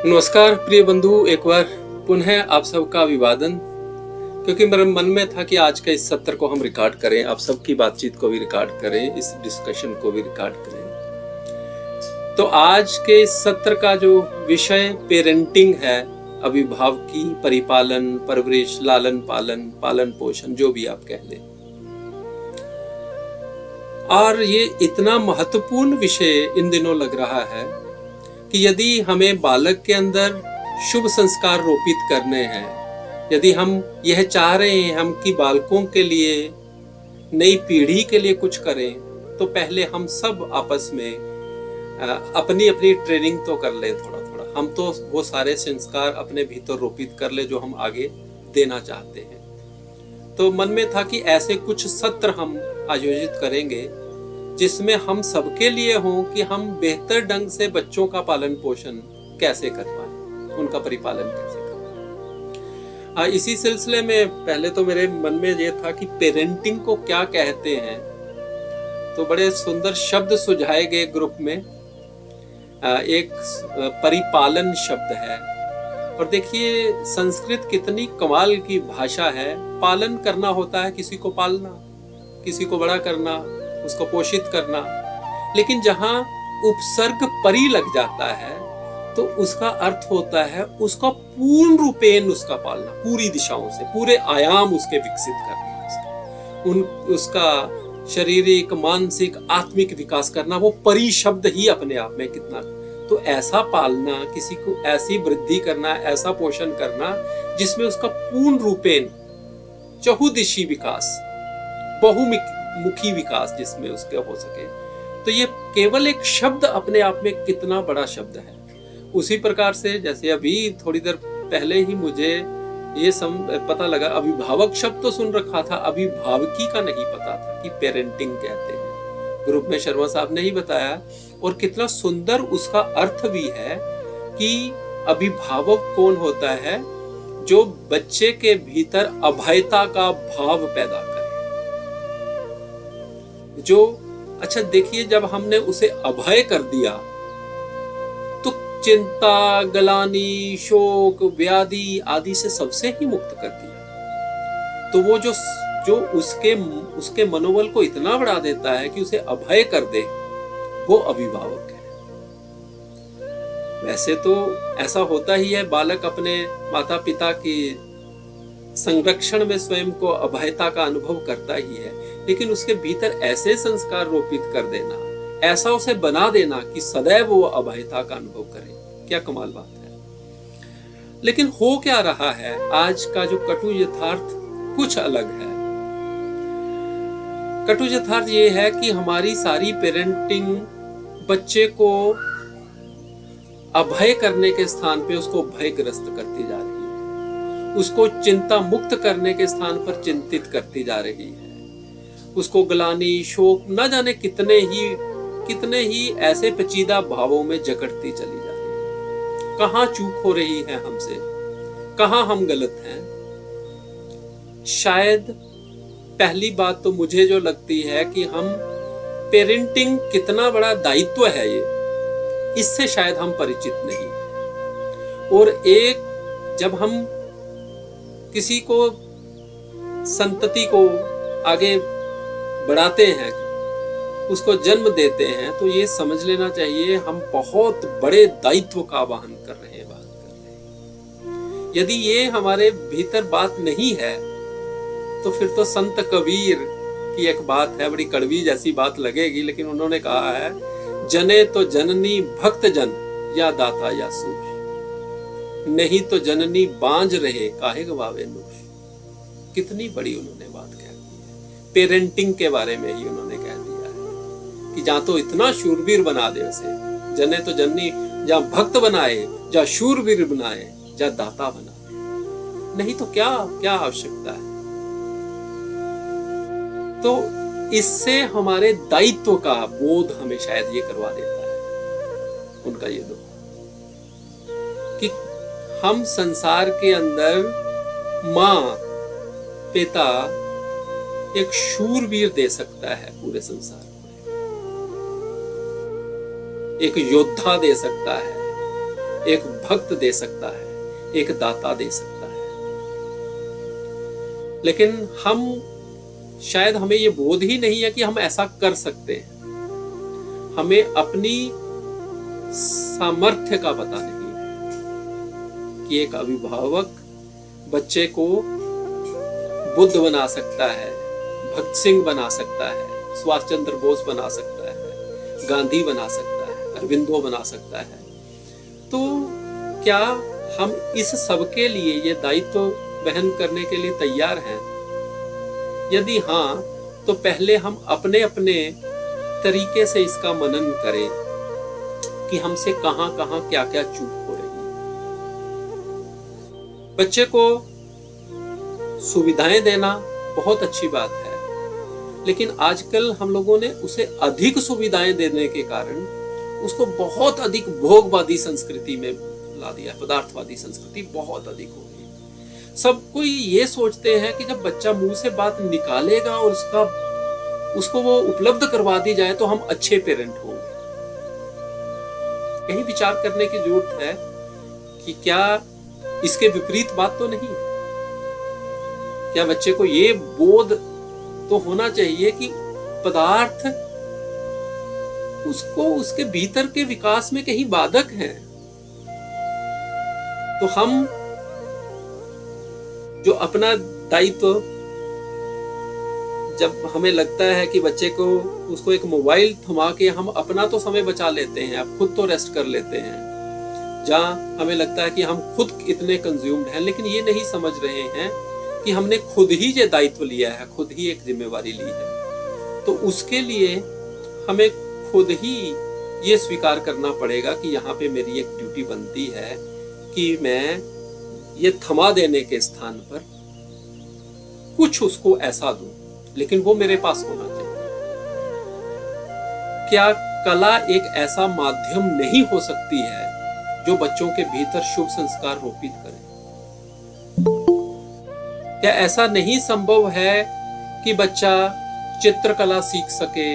नमस्कार प्रिय बंधु, एक बार पुनः आप सबका अभिवादन। क्योंकि मेरे मन में था कि आज का इस सत्र को हम रिकॉर्ड करें, आप सबकी बातचीत को भी रिकॉर्ड करें, इस डिस्कशन को भी रिकॉर्ड करें। तो आज के इस सत्र का जो विषय पेरेंटिंग है, अभिभावकी, परिपालन, परवरिश, लालन पालन, पालन पोषण, जो भी आप कह लें। और ये इतना महत्वपूर्ण विषय इन दिनों लग रहा है कि यदि हमें बालक के अंदर शुभ संस्कार रोपित करने हैं, यदि हम यह चाह रहे हैं हम कि बालकों के लिए, नई पीढ़ी के लिए कुछ करें, तो पहले हम सब आपस में अपनी अपनी ट्रेनिंग तो कर लें। थोड़ा थोड़ा हम तो वो सारे संस्कार अपने भीतर रोपित कर ले जो हम आगे देना चाहते हैं। तो मन में था कि ऐसे कुछ सत्र हम आयोजित करेंगे जिसमें हम सबके लिए हों कि हम बेहतर ढंग से बच्चों का पालन पोषण कैसे कर पाए, उनका परिपालन कैसे कर पाए। इसी सिलसिले में पहले तो मेरे मन में ये था कि पेरेंटिंग को क्या कहते हैं, तो बड़े सुंदर शब्द सुझाए गए ग्रुप में। एक परिपालन शब्द है, और देखिए संस्कृत कितनी कमाल की भाषा है। पालन करना होता है किसी को पालना, किसी को बड़ा करना, उसको पोषित करना। लेकिन जहां उपसर्ग परि लग जाता है तो उसका अर्थ होता है उसका पूर्ण रूपेण उसका पालना, पूरी दिशाओं से, पूरे आयाम उसके विकसित करना, उसका शारीरिक, मानसिक, आत्मिक विकास करना। वो परि शब्द ही अपने आप में कितना, तो ऐसा पालना, किसी को ऐसी वृद्धि करना, ऐसा पोषण करना जिसमें उसका पूर्ण रूपेण चहुदिशी विकास, बहुमुखी विकास जिसमें उसके हो सके। तो ये केवल एक शब्द अपने आप में कितना बड़ा शब्द है। उसी प्रकार से जैसे अभी थोड़ी देर पहले ही मुझे ये पता लगा, अभिभावक शब्द तो सुन रखा था, अभिभावकी का नहीं पता था कि पेरेंटिंग कहते हैं। ग्रुप में शर्मा साहब ने ही बताया, और कितना सुंदर उसका अर्थ भी है कि अभिभावक कौन होता है, जो बच्चे के भीतर अभयता का भाव पैदा करे। जो अच्छा देखिए, जब हमने उसे अभय कर दिया तो चिंता, गलानी, शोक, व्याधि आदि से सबसे ही मुक्त कर दिया। तो वो जो उसके मनोबल को इतना बढ़ा देता है कि उसे अभय कर दे, वो अभिभावक है। वैसे तो ऐसा होता ही है, बालक अपने माता पिता की संरक्षण में स्वयं को अभयता का अनुभव करता ही है, लेकिन उसके भीतर ऐसे संस्कार रोपित कर देना, ऐसा उसे बना देना कि सदैव वो अभयता का अनुभव करे, क्या कमाल बात है। लेकिन हो क्या रहा है, आज का जो कटु यथार्थ कुछ अलग है। कटु यथार्थ ये है कि हमारी सारी पेरेंटिंग बच्चे को अभय करने के स्थान पे उसको भयग्रस्त करती जा रही है, उसको चिंता मुक्त करने के स्थान पर चिंतित करती जा रही है, उसको गलानी, शोक, न जाने कितने ही ऐसे पेचीदा भावों में जकड़ती चली जा रही है। कहाँ चूक हो रही है हमसे, कहाँ हम गलत हैं। शायद पहली बात तो मुझे जो लगती है कि हम पेरेंटिंग कितना बड़ा दायित्व है ये, इससे शायद हम परिचित नहीं हैं। और एक जब हम किसी को, संतति को आगे बढ़ाते हैं, उसको जन्म देते हैं, तो ये समझ लेना चाहिए हम बहुत बड़े दायित्व का वहन कर रहे हैं। यदि ये हमारे भीतर बात नहीं है तो फिर तो संत कबीर की एक बात है, बड़ी कड़वी जैसी बात लगेगी, लेकिन उन्होंने कहा है, जने तो जननी भक्त जन, या दाता या सूर, नहीं तो जननी बांझ रहे, काहे गवावे नूर। कितनी बड़ी उन्होंने बात कह दी है। पेरेंटिंग के बारे में ही उन्होंने कह दिया है कि जहां तो इतना शूरवीर बना दे उसे, जने तो जननी, जहां भक्त बनाए, जहां शूरवीर बनाए, जहां दाता बनाए, नहीं तो क्या क्या आवश्यकता है। तो इससे हमारे दायित्व का बोध हमें शायद ये करवा देता है उनका ये दो, कि हम संसार के अंदर मां, पिता एक शूरवीर दे सकता है पूरे संसार को, एक योद्धा दे सकता है, एक भक्त दे सकता है, एक दाता दे सकता है। लेकिन शायद हमें ये बोध ही नहीं है कि हम ऐसा कर सकते हैं। हमें अपनी सामर्थ्य का पता नहीं है कि एक अभिभावक बच्चे को बुद्ध बना सकता है, भगत सिंह बना सकता है, सुभाष चंद्र बोस बना सकता है, गांधी बना सकता है, अरविंदो बना सकता है। तो क्या हम इस सब के लिए ये दायित्व वहन करने के लिए तैयार हैं? यदि हाँ, तो पहले हम अपने अपने तरीके से इसका मनन करें कि हमसे कहां कहां क्या क्या चूक हो रही है। बच्चे को सुविधाएं देना बहुत अच्छी बात है, लेकिन आजकल हम लोगों ने उसे अधिक सुविधाएं देने के कारण उसको बहुत अधिक भोगवादी संस्कृति में ला दिया। पदार्थवादी संस्कृति बहुत अधिक हो गई। सब कोई ये सोचते हैं कि जब बच्चा मुंह से बात निकालेगा और उसको वो उपलब्ध करवा दी जाए तो हम अच्छे पेरेंट होंगे। यही विचार करने की जरूरत है कि क्या इसके विपरीत बात तो नहीं है। क्या बच्चे को ये बोध तो होना चाहिए कि पदार्थ उसको उसके भीतर के विकास में कहीं बाधक है। तो हम जो अपना दायित्व, जब हमें लगता है कि बच्चे को उसको एक मोबाइल थमा के हम अपना तो समय बचा लेते हैं, अब खुद तो रेस्ट कर लेते हैं, जहां हमें लगता है कि हम खुद इतने कंज्यूम्ड हैं, लेकिन ये नहीं समझ रहे हैं कि हमने खुद ही ये दायित्व लिया है, खुद ही एक जिम्मेवारी ली है। तो उसके लिए हमें खुद ही ये स्वीकार करना पड़ेगा कि यहाँ पे मेरी एक ड्यूटी बनती है कि मैं ये थमा देने के स्थान पर कुछ उसको ऐसा दूं, लेकिन वो मेरे पास होना चाहिए। क्या कला एक ऐसा माध्यम नहीं हो सकती है जो बच्चों के भीतर शुभ संस्कार रोपित करे? क्या ऐसा नहीं संभव है कि बच्चा चित्रकला सीख सके,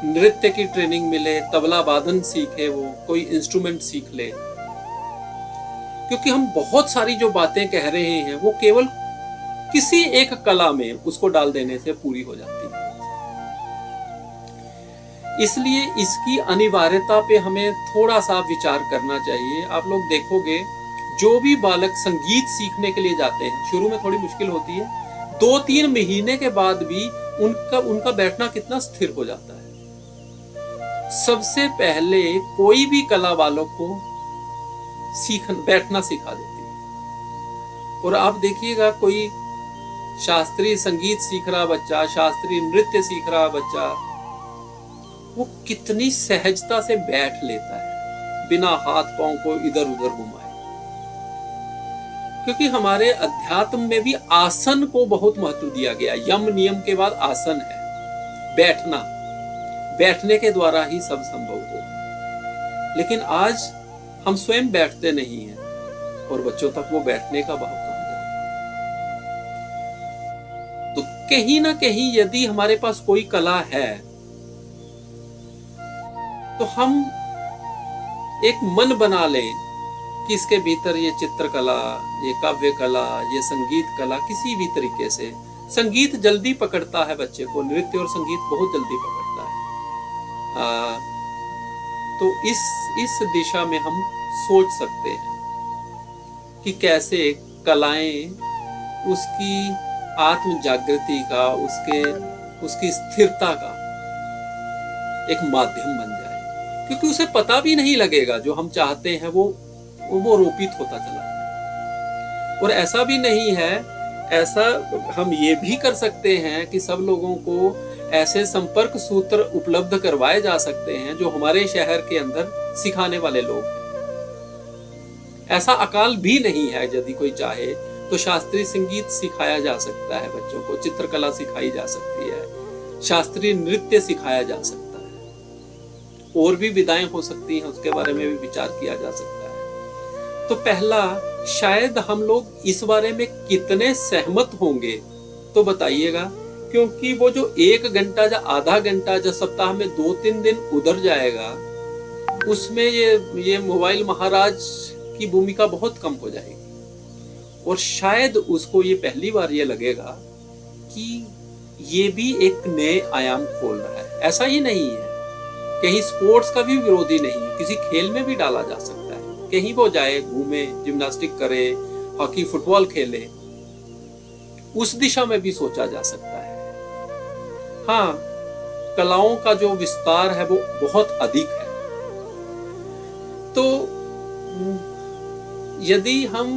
नृत्य की ट्रेनिंग मिले, तबला वादन सीखे, वो कोई इंस्ट्रूमेंट सीख ले? क्योंकि हम बहुत सारी जो बातें कह रहे हैं वो केवल किसी एक कला में उसको डाल देने से पूरी हो जाती है। इसलिए इसकी अनिवार्यता पे हमें थोड़ा सा विचार करना चाहिए। आप लोग देखोगे, जो भी बालक संगीत सीखने के लिए जाते हैं, शुरू में थोड़ी मुश्किल होती है, 2-3 महीने के बाद भी उनका बैठना कितना स्थिर हो जाता है। सबसे पहले कोई भी कला वालों को बैठना सिखा देती है। और आप देखिएगा, कोई शास्त्रीय संगीत सीख रहा बच्चा, शास्त्रीय नृत्य सीख रहा बच्चा, वो कितनी सहजता से बैठ लेता है बिना हाथ पांव को इधर उधर घुमाए। क्योंकि हमारे अध्यात्म में भी आसन को बहुत महत्व दिया गया। यम नियम के बाद आसन है, बैठने के द्वारा ही सब संभव हो। लेकिन आज हम स्वयं बैठते नहीं हैं और बच्चों तक वो बैठने का भाव कहां जाए। तो कहीं ना कहीं यदि हमारे पास कोई कला है तो हम एक मन बना लें कि इसके भीतर ये चित्रकला, ये काव्य कला, ये संगीत कला, किसी भी तरीके से। संगीत जल्दी पकड़ता है बच्चे को, नृत्य और संगीत बहुत जल्दी पकड़ता है। तो इस दिशा में हम सोच सकते हैं कि कैसे कलाएं उसकी आत्म जागृति का, उसकी स्थिरता का एक माध्यम बन जाए। क्योंकि उसे पता भी नहीं लगेगा जो हम चाहते हैं वो रोपित होता चला जाए। और ऐसा भी नहीं है, ऐसा हम ये भी कर सकते हैं कि सब लोगों को ऐसे संपर्क सूत्र उपलब्ध करवाए जा सकते हैं जो हमारे शहर के अंदर सिखाने वाले लोग हैं। ऐसा अकाल भी नहीं है, यदि कोई चाहे तो शास्त्रीय संगीत सिखाया जा सकता है बच्चों को, चित्रकला सिखाई जा सकती है, शास्त्रीय नृत्य सिखाया जा सकता है, और भी विधाएं हो सकती हैं, उसके बारे में भी विचार किया जा सकता है। तो पहला, शायद हम लोग इस बारे में कितने सहमत होंगे तो बताइएगा। क्योंकि वो जो 1 घंटा या आधा घंटा जो सप्ताह में 2-3 दिन उधर जाएगा, उसमें ये मोबाइल महाराज की भूमिका बहुत कम हो जाएगी। और शायद उसको ये पहली बार ये लगेगा कि ये भी एक नए आयाम खोल रहा है। ऐसा ही नहीं है, कहीं स्पोर्ट्स का भी विरोधी नहीं है, किसी खेल में भी डाला जा सकता है। कहीं वो जाए, घूमे, जिम्नास्टिक करे, हॉकी फुटबॉल खेले, उस दिशा में भी सोचा जा सकता है। हाँ, कलाओं का जो विस्तार है वो बहुत अधिक है। तो यदि हम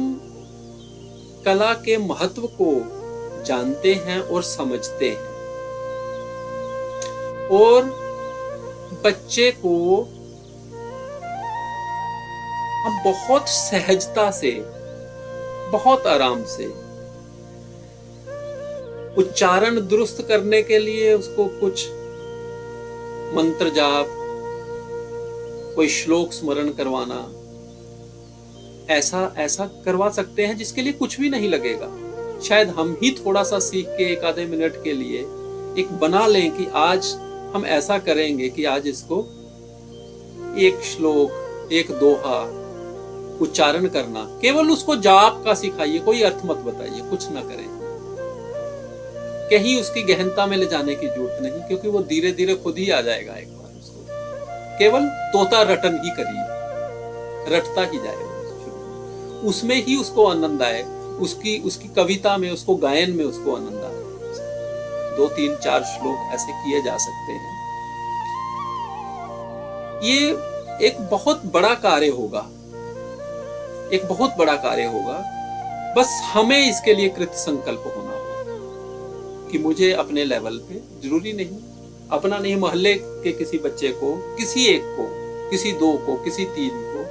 कला के महत्व को जानते हैं और समझते हैं और बच्चे को हम बहुत सहजता से, बहुत आराम से उच्चारण दुरुस्त करने के लिए उसको कुछ मंत्र जाप, कोई श्लोक स्मरण करवाना, ऐसा करवा सकते हैं जिसके लिए कुछ भी नहीं लगेगा। शायद हम ही थोड़ा सा सीख के एक आधे मिनट के लिए एक बना लें कि आज हम ऐसा करेंगे कि आज इसको एक श्लोक, एक दोहा उच्चारण करना, केवल उसको जाप का सिखाइए, कोई अर्थ मत बताइए, कुछ ना करें। कहीं उसकी गहनता में ले जाने की जरूरत नहीं, क्योंकि वो धीरे धीरे खुद ही आ जाएगा। एक बार उसको केवल तोता रटन ही करिए, रटता ही जाएगा, उसमें ही उसको आनंद आए, उसकी कविता में, उसको गायन में उसको आनंद आए। 2 3 4 श्लोक ऐसे किए जा सकते हैं। ये एक बहुत बड़ा कार्य होगा, एक बहुत बड़ा कार्य होगा। बस हमें इसके लिए कृत संकल्प होना होगा कि मुझे अपने लेवल पे, जरूरी नहीं अपना नहीं, मोहल्ले के किसी बच्चे को, किसी एक को, किसी 2 को, किसी 3 को,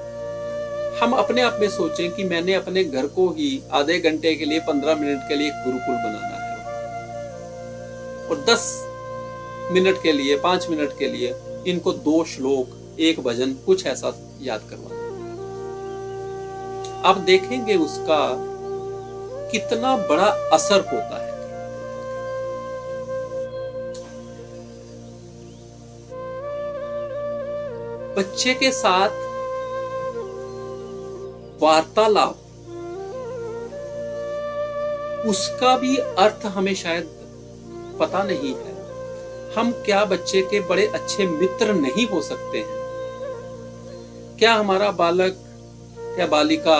हम अपने आप में सोचें कि मैंने अपने घर को ही आधे घंटे के लिए, 15 मिनट के लिए एक गुरुकुल बनाना है, और 10 मिनट के लिए, 5 मिनट के लिए इनको 2 श्लोक, 1 भजन, कुछ ऐसा याद करवा दें। आप देखेंगे उसका कितना बड़ा असर होता है। बच्चे के साथ वार्तालाप, उसका भी अर्थ हमें शायद पता नहीं है। हम क्या बच्चे के बड़े अच्छे मित्र नहीं हो सकते हैं? क्या हमारा बालक या बालिका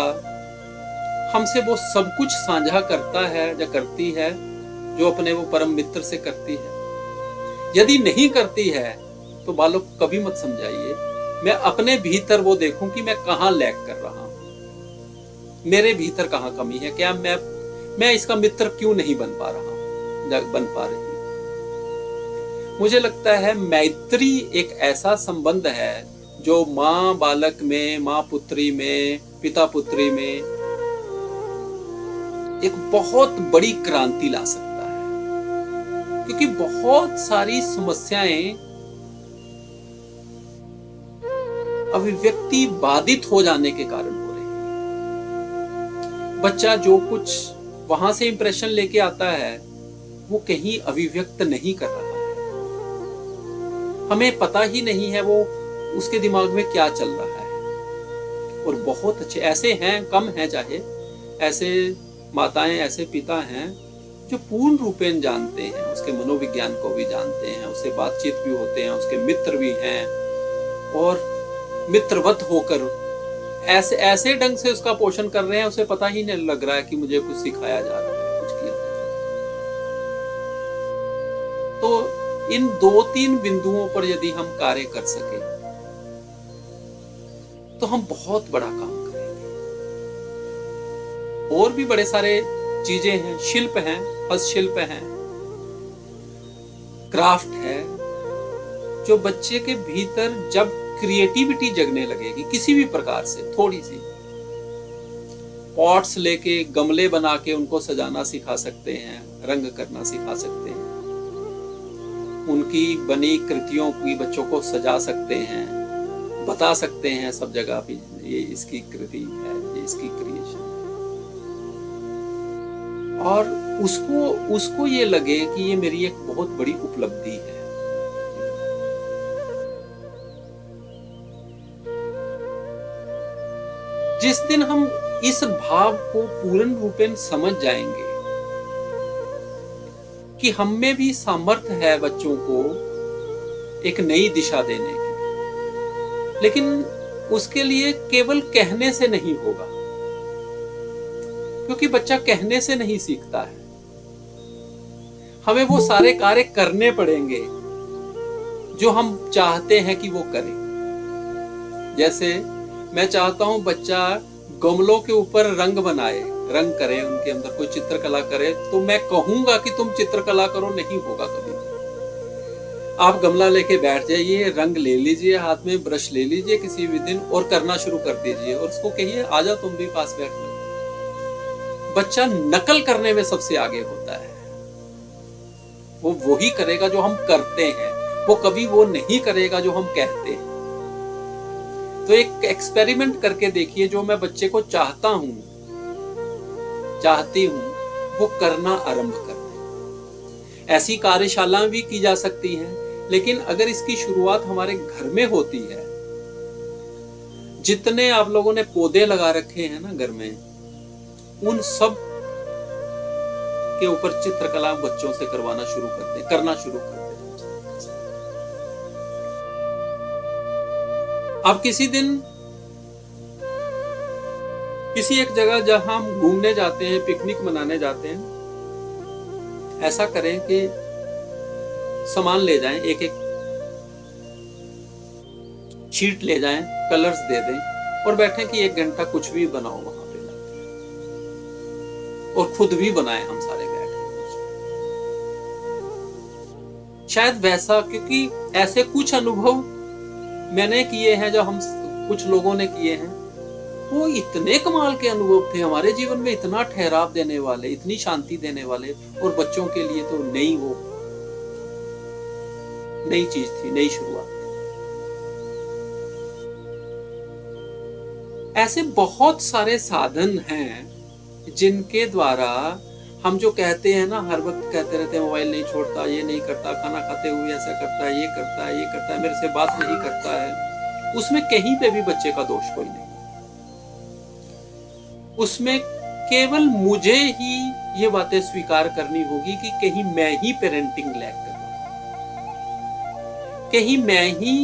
हमसे वो सब कुछ साझा करता है या करती है जो अपने वो परम मित्र से करती है? यदि नहीं करती है तो बालक को कभी मत समझाइए। मैं अपने भीतर वो देखूं कि मैं कहां लैग कर रहा हूं, मेरे भीतर कहां कमी है, क्या मैं इसका मित्र क्यों नहीं बन पा रही। मुझे लगता है मैत्री एक ऐसा संबंध है जो माँ बालक में, माँ पुत्री में, पिता पुत्री में एक बहुत बड़ी क्रांति ला सकता है। क्योंकि बहुत सारी समस्याएं अभिव्यक्ति बाधित हो जाने के कारण हो रही है। बच्चा जो कुछ वहां से इंप्रेशन लेके आता है वो कहीं अभिव्यक्त नहीं कर रहा है, हमें पता ही नहीं है वो उसके दिमाग में क्या चल रहा है। और बहुत अच्छे ऐसे हैं, कम हैं चाहे, ऐसे माताएं, ऐसे पिता हैं जो पूर्ण रूपेण जानते हैं, उसके मनोविज्ञान को भी जानते हैं, उससे बातचीत भी होते हैं, उसके मित्र भी हैं, और मित्रवत होकर ऐसे ऐसे ढंग से उसका पोषण कर रहे हैं, उसे पता ही नहीं लग रहा है कि मुझे कुछ सिखाया जा रहा है, कुछ किया जा रहा है। तो इन 2-3 बिंदुओं पर यदि हम कार्य कर सके तो हम बहुत बड़ा काम करेंगे। और भी बड़े सारे चीजें हैं, शिल्प हैं, हस्तशिल्प हैं, क्राफ्ट है, जो बच्चे के भीतर जब क्रिएटिविटी जगने लगेगी किसी भी प्रकार से, थोड़ी सी पॉट्स लेके, गमले बना के उनको सजाना सिखा सकते हैं, रंग करना सिखा सकते हैं, उनकी बनी कृतियों की बच्चों को सजा सकते हैं, बता सकते हैं सब जगह भी ये इसकी कृति है, ये इसकी क्रिएशन है, और उसको ये लगे कि ये मेरी एक बहुत बड़ी उपलब्धि है। जिस दिन हम इस भाव को पूर्ण रूपेण समझ जाएंगे कि हम में भी सामर्थ्य है बच्चों को एक नई दिशा देने की, लेकिन उसके लिए केवल कहने से नहीं होगा, क्योंकि बच्चा कहने से नहीं सीखता है। हमें वो सारे कार्य करने पड़ेंगे जो हम चाहते हैं कि वो करे। जैसे मैं चाहता हूं बच्चा गमलों के ऊपर रंग बनाए, रंग करे, उनके अंदर कोई चित्रकला करे, तो मैं कहूंगा कि तुम चित्रकला करो, नहीं होगा कभी। आप गमला लेके बैठ जाइए, रंग ले लीजिए, हाथ में ब्रश ले लीजिए किसी भी दिन और करना शुरू कर दीजिए, और उसको कहिए आजा तुम भी पास बैठ लो। बच्चा नकल करने में सबसे आगे होता है। वो वही करेगा जो हम करते हैं, वो कभी वो नहीं करेगा जो हम कहते हैं। तो एक एक्सपेरिमेंट करके देखिए, जो मैं बच्चे को चाहता हूं, चाहती हूं, वो करना आरंभ कर दे। ऐसी कार्यशालाएं भी की जा सकती हैं, लेकिन अगर इसकी शुरुआत हमारे घर में होती है, जितने आप लोगों ने पौधे लगा रखे हैं ना घर में, उन सब के ऊपर चित्रकला बच्चों से करना शुरू कर दे। अब किसी दिन किसी एक जगह जहां हम घूमने जाते हैं, पिकनिक मनाने जाते हैं, ऐसा करें कि सामान ले जाएं, एक एक शीट ले जाएं, कलर्स दे दें और बैठें कि 1 घंटा कुछ भी बनाओ वहां पे जाके, और खुद भी बनाएं हम सारे बैठ के। शायद वैसा, क्योंकि ऐसे कुछ अनुभव मैंने किए हैं, जो हम कुछ लोगों ने किए हैं, वो इतने कमाल के अनुभव थे हमारे जीवन में, इतना ठहराव देने वाले, इतनी शांति देने वाले, और बच्चों के लिए तो नई चीज थी, नई शुरुआत थी। ऐसे बहुत सारे साधन हैं जिनके द्वारा हम जो कहते हैं ना, हर वक्त कहते रहते हैं मोबाइल नहीं छोड़ता, ये नहीं करता, खाना खाते हुए ऐसा करता है, ये करता है, ये करता है, मेरे से बात नहीं करता है, उसमें कहीं पे भी बच्चे का दोष कोई नहीं। उसमें केवल मुझे ही ये बातें स्वीकार करनी होगी कि कहीं मैं ही पेरेंटिंग लैक कर रहा हूं, कहीं मैं ही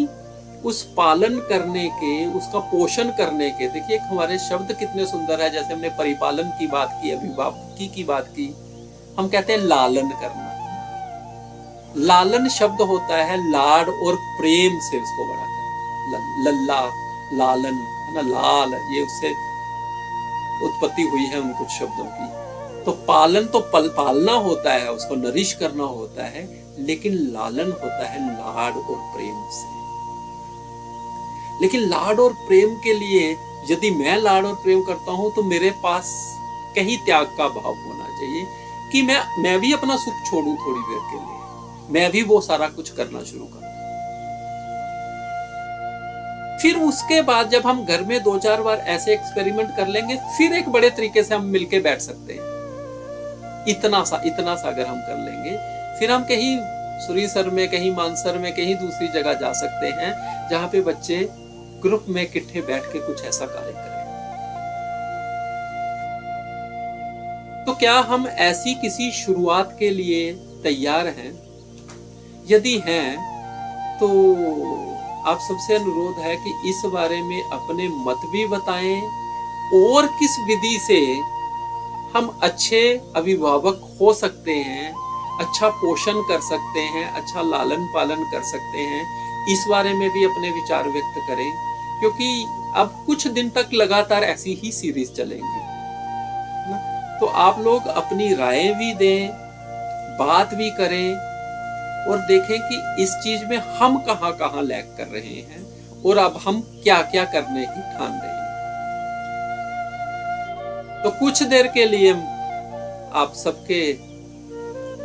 उस पालन करने के, उसका पोषण करने के। देखिए हमारे शब्द कितने सुंदर है, जैसे हमने परिपालन की बात की, अभिभावकी की बात की, हम कहते हैं लालन करना। लालन शब्द होता है लाड और प्रेम से उसको बड़ा करना, लल्ला, लालन, है ना, लाल, ये उससे उत्पत्ति हुई है उन कुछ शब्दों की। तो पालन तो पालना होता है, उसको नरिश करना होता है, लेकिन लालन होता है लाड और प्रेम से। लेकिन लाड और प्रेम के लिए, यदि मैं लाड और प्रेम करता हूं, तो मेरे पास कहीं त्याग का भाव होना चाहिए कि मैं भी अपना सुख छोड़ूं थोड़ी देर के लिए, मैं भी वो सारा कुछ करना शुरू कर। फिर उसके बाद जब हम घर में 2-4 बार ऐसे एक्सपेरिमेंट कर लेंगे, फिर एक बड़े तरीके से हम मिलके बैठ सकते हैं। इतना सा अगर हम कर लेंगे, फिर हम कहीं सुरीसर में, कहीं मानसर में, कहीं दूसरी जगह जा सकते हैं, जहां पे बच्चे ग्रुप में इकट्ठे बैठ के कुछ ऐसा कार्य करें। तो क्या हम ऐसी किसी शुरुआत के लिए तैयार हैं? यदि हैं, तो आप सबसे अनुरोध है कि इस बारे में अपने मत भी बताएं, और किस विधि से हम अच्छे अभिभावक हो सकते हैं, अच्छा पोषण कर सकते हैं, अच्छा लालन पालन कर सकते हैं, इस बारे में भी अपने विचार व्यक्त करें। क्योंकि अब कुछ दिन तक लगातार ऐसी ही सीरीज चलेंगी, तो आप लोग अपनी राय भी दें, बात भी करें, और देखें कि इस चीज में हम कहां लैग कर रहे हैं, और अब हम क्या क्या करने की ठान रहे हैं। तो कुछ देर के लिए आप सबके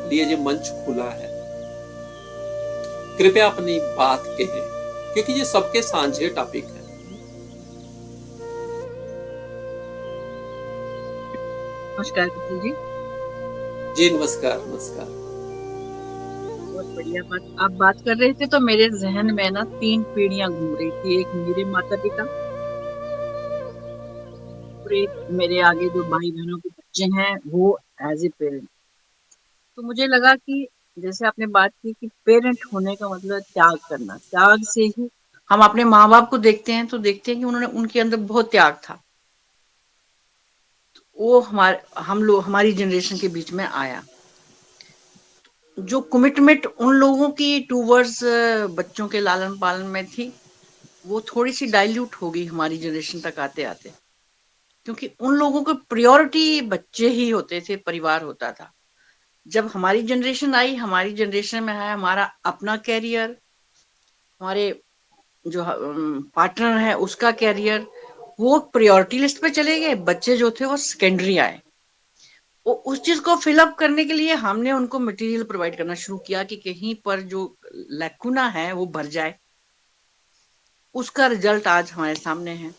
लिए ये मंच खुला है, कृपया अपनी बात कहें, क्योंकि ये सबके साझे टॉपिक है। नमस्कार कपिल जी। जी नमस्कार। नमस्कार। बहुत बढ़िया बात आप बात कर रहे थे, तो मेरे जहन में ना 3 पीढ़ियां घूम रही थी। एक मेरे माता पिता, पूरे मेरे आगे जो भाई बहनों के बच्चे हैं वो एज ए पेरेंट, तो मुझे लगा कि जैसे आपने बात की कि पेरेंट होने का मतलब त्याग करना, त्याग से ही हम अपने माँ बाप को देखते हैं तो देखते हैं कि उन्होंने उनके अंदर बहुत त्याग था, वो हमारे हम लोग हमारी जनरेशन के बीच में आया। जो कमिटमेंट उन लोगों की टूवर्ड्स बच्चों के लालन पालन में थी वो थोड़ी सी डाइल्यूट हो गई हमारी जनरेशन तक आते आते, क्योंकि उन लोगों के प्रायोरिटी बच्चे ही होते थे, परिवार होता था। जब हमारी जनरेशन आई, हमारी जनरेशन में है हमारा अपना कैरियर, हमारे जो पार्टनर है उसका कैरियर, वो प्रायोरिटी लिस्ट पे चले गए, बच्चे जो थे वो सेकेंडरी आए। उस चीज को फिलअप करने के लिए हमने उनको मटेरियल प्रोवाइड करना शुरू किया कि कहीं पर जो लैकुना है वो भर जाए। उसका रिजल्ट आज हमारे सामने है।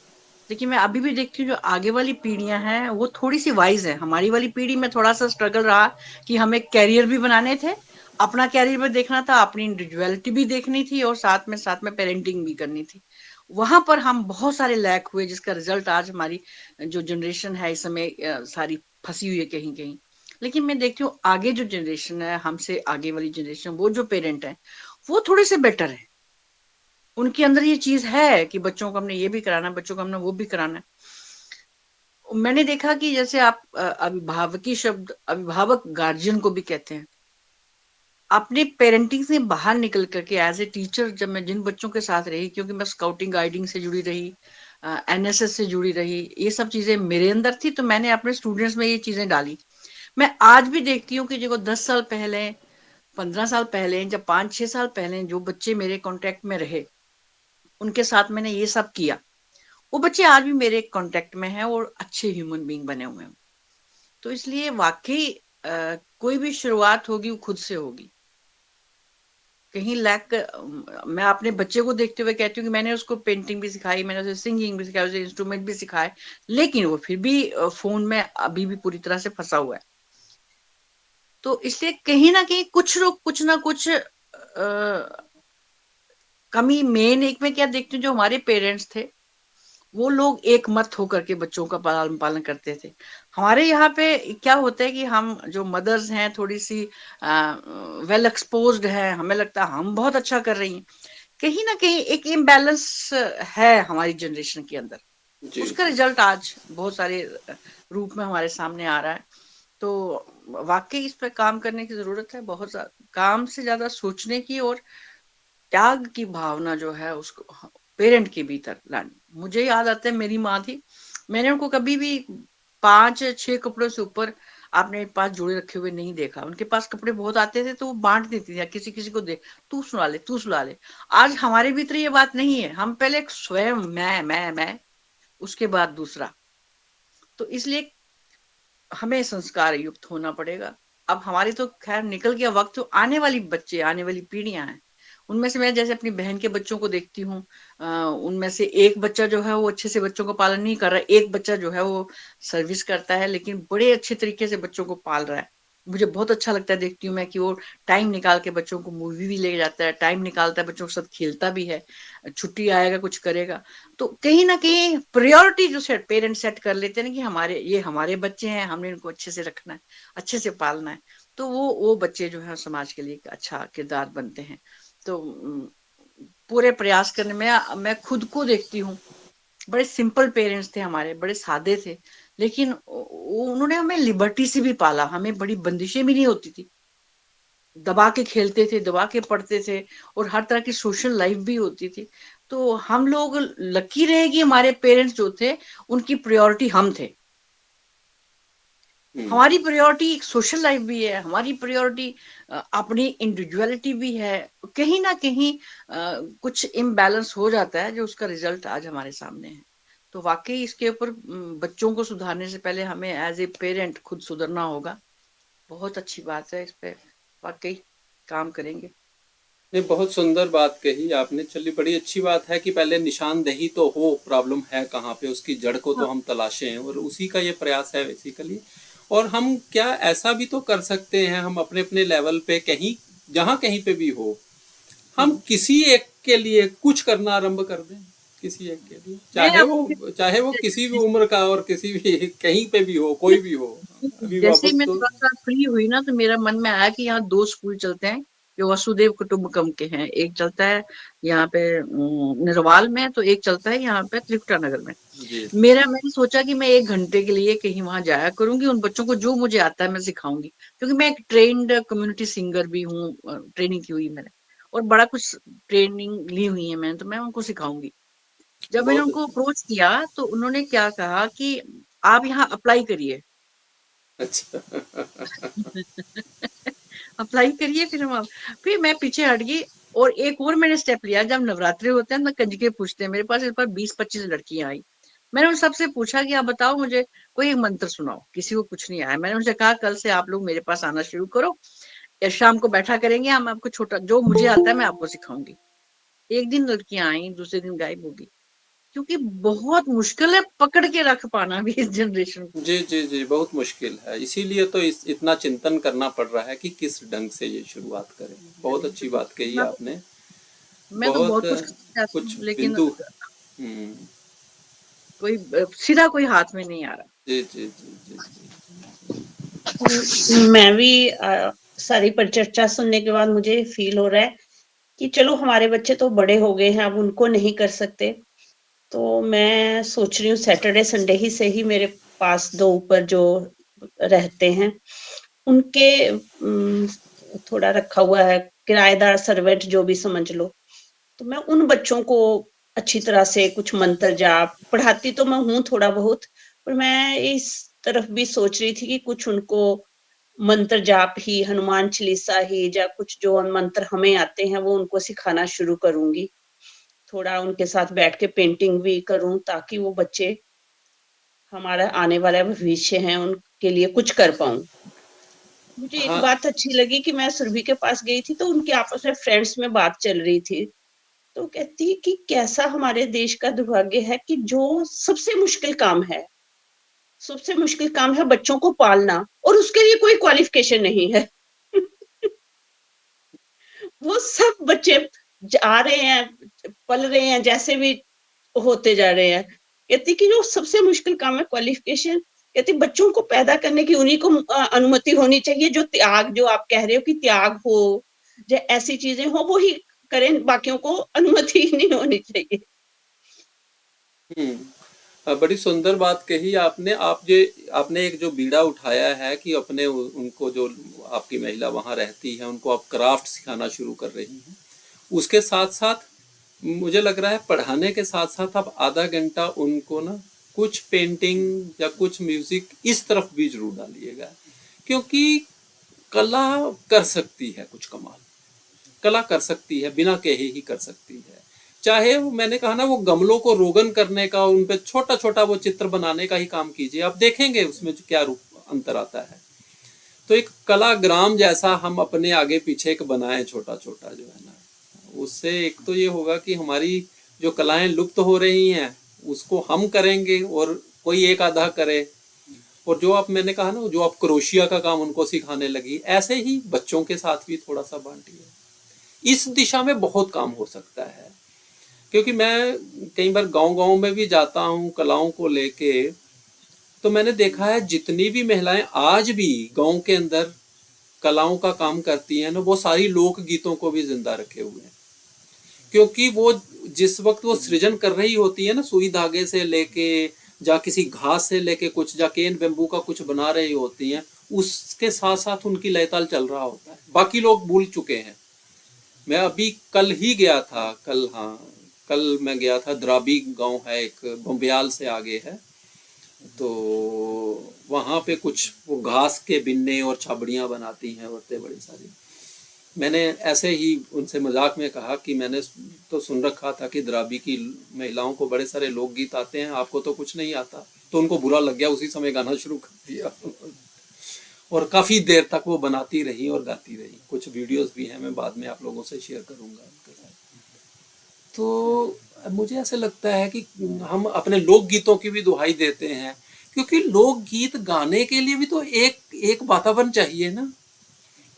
देखिए मैं अभी भी देखती हूँ जो आगे वाली पीढ़ियां हैं वो थोड़ी सी वाइज है। हमारी वाली पीढ़ी में थोड़ा सा स्ट्रगल रहा कि हमें कैरियर भी बनाने थे, अपना कैरियर भी देखना था, अपनी इंडिविजुअलिटी भी देखनी थी और साथ में पेरेंटिंग भी करनी थी। वहां पर हम बहुत सारे लैक हुए जिसका रिजल्ट आज हमारी जो जनरेशन है इस समय सारी फंसी हुई है कहीं कहीं। लेकिन मैं देखती हूँ आगे जो जनरेशन है, हमसे आगे वाली जनरेशन, वो जो पेरेंट है वो थोड़े से बेटर है। उनके अंदर ये चीज है कि बच्चों को हमने ये भी कराना है, बच्चों को हमने वो भी कराना है। मैंने देखा कि जैसे आप अभिभावकी शब्द अभिभावक गार्जियन को भी कहते हैं। अपने पेरेंटिंग से बाहर निकल करके एज ए टीचर जब मैं जिन बच्चों के साथ रही, क्योंकि मैं स्काउटिंग गाइडिंग से जुड़ी रही, एनएसएस से जुड़ी रही, ये सब चीजें मेरे अंदर थी, तो मैंने अपने स्टूडेंट्स में ये चीजें डाली। मैं आज भी देखती हूँ कि जो 10 साल पहले, 15 साल पहले, जब 5-6 साल पहले जो बच्चे मेरे कांटेक्ट में रहे उनके साथ मैंने ये सब किया, वो बच्चे आज भी मेरे कांटेक्ट में हैं और अच्छे ह्यूमन बीइंग बने हुए हैं। तो इसलिए वाकई कोई भी शुरुआत होगी वो खुद से होगी। कहीं लैक, मैं अपने बच्चे को देखते हुए कहती हूँ कि मैंने उसको पेंटिंग भी सिखाई, मैंने उसे सिंगिंग भी सिखाई, उसे इंस्ट्रूमेंट भी सिखाए, लेकिन वो फिर भी फोन में अभी भी पूरी तरह से फंसा हुआ है। तो इसलिए कहीं ना कहीं कुछ लोग कुछ ना कुछ कमी मेन एक में क्या देखते हैं, जो हमारे पेरेंट्स थे वो लोग एक मत होकर के बच्चों का पालन पालन करते थे। हमारे यहाँ पे क्या होता है कि हम जो मदर्स हैं थोड़ी सी वेल एक्सपोज्ड है, हमें लगता है हम बहुत अच्छा कर रही हैं। कहीं ना कहीं एक इम्बैलेंस है हमारी जनरेशन के अंदर। जी उसका जी। रिजल्ट आज बहुत सारे रूप में हमारे सामने आ रहा है। तो वाकई इस पे काम करने की जरूरत है, बहुत काम से ज्यादा सोचने की और त्याग की भावना जो है उसको पेरेंट के भीतर लानी। मुझे याद आता है मेरी माँ थी, मैंने उनको कभी भी 5-6 कपड़ों से ऊपर आपने पास जोड़े रखे हुए नहीं देखा। उनके पास कपड़े बहुत आते थे तो वो बांट देती थी, या किसी किसी को दे, तू सुना ले तू सुना ले। आज हमारे भीतर ये बात नहीं है, हम पहले स्वयं मैं उसके बाद दूसरा। तो इसलिए हमें संस्कार युक्त होना पड़ेगा। अब हमारी तो खैर निकल गया वक्त, तो आने वाली बच्चे, आने वाली पीढ़ियां हैं, उनमें से मैं जैसे अपनी बहन के बच्चों को देखती हूँ, उनमें से एक बच्चा जो है वो अच्छे से बच्चों को पालन नहीं कर रहा है, एक बच्चा जो है वो सर्विस करता है लेकिन बड़े अच्छे तरीके से बच्चों को पाल रहा है। मुझे बहुत अच्छा लगता है, देखती हूँ मैं कि वो टाइम निकाल के बच्चों को मूवी भी ले जाता है, टाइम निकालता है, बच्चों के साथ खेलता भी है, छुट्टी आएगा कुछ करेगा। तो कहीं ना कहीं प्रायोरिटी जो सेट पेरेंट्स सेट कर लेते हैं ना कि हमारे ये हमारे बच्चे हैं, हमने इनको अच्छे से रखना है, अच्छे से पालना है, तो वो बच्चे जो है समाज के लिए एक अच्छा किरदार बनते हैं। तो पूरे प्रयास करने में मैं खुद को देखती हूँ, बड़े सिंपल पेरेंट्स थे हमारे, बड़े सादे थे, लेकिन उन्होंने हमें लिबर्टी से भी पाला, हमें बड़ी बंदिशें भी नहीं होती थी, दबा के खेलते थे, दबा के पढ़ते थे, और हर तरह की सोशल लाइफ भी होती थी। तो हम लोग लकी रहे कि हमारे पेरेंट्स जो थे उनकी प्रायोरिटी हम थे। हमारी प्रायोरिटी सोशल लाइफ भी है, हमारी प्रायोरिटी अपनी इंडिविजुअलिटी भी है। कहीं ना कहीं कुछ इम्बैलेंस हो जाता है जो उसका रिजल्ट आज हमारे सामने है। तो वाकई इसके ऊपर बच्चों को सुधारने से पहले हमें एज ए पेरेंट खुद सुधरना होगा। बहुत अच्छी बात है, इस पे वाकई काम करेंगे। नहीं, बहुत सुंदर बात कही आपने। चलिए, बड़ी अच्छी बात है कि पहले निशानदेही तो हो, प्रॉब्लम है कहाँ पे, उसकी जड़ को तो हाँ। हम तलाशें, और उसी का ये प्रयास है बेसिकली। और हम क्या ऐसा भी तो कर सकते हैं, हम अपने अपने लेवल पे कहीं, जहाँ कहीं पे भी हो, हम हम्म। किसी एक के लिए कुछ करना आरंभ कर दें। किसी एक के लिए, मैं चाहे आपको वो चाहे वो किसी भी उम्र का और किसी भी कहीं पे भी हो, कोई भी हो। अभी जैसे ही वापस मैं तो थोड़ा सा फ्री हुई ना, तो मेरा मन में आया कि यहाँ दो स्कूल चलते हैं जो वसुदेव कुटुंबकम के हैं। एक चलता है यहाँ पे निरवाल में, तो एक चलता है यहाँ पे त्रिकुटा नगर में। जी मैंने सोचा कि मैं 1 घंटे के लिए कहीं वहां जाया करूंगी, उन बच्चों को जो मुझे आता है मैं सिखाऊंगी, क्योंकि मैं एक ट्रेन्ड कम्युनिटी सिंगर भी हूँ, ट्रेनिंग की हुई मैंने, और बड़ा कुछ ट्रेनिंग ली हुई है मैंने, तो मैं उनको सिखाऊंगी। जब मैंने बहुत उनको अच्छा। अप्रोच किया तो उन्होंने क्या कहा कि आप यहाँ अप्लाई करिए। अच्छा। अप्लाई करिए, फिर मैं पीछे हट गई। और एक और मैंने स्टेप लिया, जब नवरात्रि होते हैं ना, कंजके पूछते हैं, मेरे पास इस बार 20-25 लड़कियां आई। मैंने उन सबसे पूछा कि आप बताओ मुझे कोई एक मंत्र सुनाओ, किसी को कुछ नहीं आया। मैंने उनसे कहा कल से आप लोग मेरे पास आना शुरू करो, या शाम को बैठा करेंगे, हम आपको छोटा जो मुझे आता है मैं आपको सिखाऊंगी। एक दिन लड़कियां आई, दूसरे दिन गायब हो गई, क्योंकि बहुत मुश्किल है पकड़ के रख पाना भी इस जनरेशन को। जी जी जी, बहुत मुश्किल है, इसीलिए तो इतना चिंतन करना पड़ रहा है कि किस ढंग से ये शुरुआत करें। बहुत अच्छी बात कही मैं तो आपने। मैं तो बहुत बहुत कुछ करना चाहती कुछ हूँ, लेकिन बिंदु। हम्म। कोई सीधा कोई हाथ में नहीं आ रहा। जी जी जी जी जी। मैं भी सारी परिचर्चा सुनने के बाद मुझे फील हो रहा है कि चलो हमारे बच्चे तो बड़े हो गए हैं, अब उनको नहीं कर सकते, तो मैं सोच रही हूँ सैटरडे संडे ही से ही मेरे पास दो ऊपर जो रहते हैं उनके थोड़ा रखा हुआ है, किराएदार सर्वेंट जो भी समझ लो, तो मैं उन बच्चों को अच्छी तरह से कुछ मंत्र जाप पढ़ाती तो मैं हूँ थोड़ा बहुत, पर मैं इस तरफ भी सोच रही थी कि कुछ उनको मंत्र जाप ही, हनुमान चालीसा ही, या कुछ जो मंत्र हमें आते हैं वो उनको सिखाना शुरू करूंगी। थोड़ा उनके साथ बैठ के पेंटिंग भी करूं, ताकि वो बच्चे हमारा आने वाला भविष्य है, उनके लिए कुछ कर पाऊं। मुझे एक हाँ। बात अच्छी लगी कि मैं सुरभि के पास गई थी, तो उनके आपस में फ्रेंड्स में बात चल रही थी, तो कहती है कि कैसा हमारे देश का दुर्भाग्य है कि जो सबसे मुश्किल काम है बच्चों को पालना, और उसके लिए कोई क्वालिफिकेशन नहीं है। वो सब बच्चे जा रहे हैं, पल रहे हैं, जैसे भी होते जा रहे हैं। कहती कि जो सबसे मुश्किल काम है क्वालिफिकेशन, कहती बच्चों को पैदा करने की उन्हीं को अनुमति होनी चाहिए, जो त्याग, जो आप कह रहे हो कि त्याग हो, जो ऐसी चीजें हो वो ही करें, बाकियों को अनुमति ही नहीं होनी चाहिए। बड़ी सुंदर बात कही आपने। आपने एक जो बीड़ा उठाया है कि अपने उनको जो आपकी महिला वहां रहती है उनको आप क्राफ्ट सिखाना शुरू कर रही हैं, उसके साथ साथ मुझे लग रहा है पढ़ाने के साथ साथ आप आधा घंटा उनको ना कुछ पेंटिंग या कुछ म्यूजिक इस तरफ भी जरूर डालिएगा, क्योंकि कला कर सकती है कुछ कमाल। कला कर सकती है, बिना कहे ही कर सकती है। चाहे वो मैंने कहा ना, वो गमलों को रोगन करने का, उन पे छोटा छोटा वो चित्र बनाने का ही काम कीजिए, आप देखेंगे उसमें क्या रूप अंतर आता है। तो एक कलाग्राम जैसा हम अपने आगे पीछे एक बनाए छोटा छोटा, जो है ना, उससे एक तो ये होगा कि हमारी जो कलाएं लुप्त हो रही हैं उसको हम करेंगे और कोई एक आधा करे। और जो आप मैंने कहा ना, जो आप क्रोशिया का काम उनको सिखाने लगी, ऐसे ही बच्चों के साथ भी थोड़ा सा बांटिए। इस दिशा में बहुत काम हो सकता है, क्योंकि मैं कई बार गांव-गांव में भी जाता हूँ कलाओं को लेके, तो मैंने देखा है जितनी भी महिलाएं आज भी गांव के अंदर कलाओं का काम करती हैं ना, वो सारी लोक गीतों को भी जिंदा रखे हुए हैं। क्योंकि वो जिस वक्त वो सृजन कर रही होती है ना, सुई धागे से लेके या किसी घास से लेके कुछ, या केन बेम्बू का कुछ बना रही होती हैं, उसके साथ साथ उनकी लयताल चल रहा होता है। बाकी लोग भूल चुके हैं। मैं अभी कल ही गया था, कल, हाँ, कल मैं गया था, द्राबी गांव है एक, बम्बियाल से आगे है, तो वहाँ पे कुछ वो घास के बिन्ने और छाबड़ियाँ बनाती हैं औरतें बड़ी सारी। मैंने ऐसे ही उनसे मजाक में कहा कि मैंने तो सुन रखा था कि द्राबी की महिलाओं को बड़े सारे लोकगीत आते हैं, आपको तो कुछ नहीं आता। तो उनको बुरा लग गया, उसी समय गाना शुरू कर दिया। और काफ़ी देर तक वो बनाती रही और गाती रही। कुछ वीडियोस भी हैं, मैं बाद में आप लोगों से शेयर करूंगा उनके साथ। तो मुझे ऐसे लगता है कि हम अपने लोकगीतों की भी दुहाई देते हैं, क्योंकि लोकगीत गाने के लिए भी तो एक एक वातावरण चाहिए ना,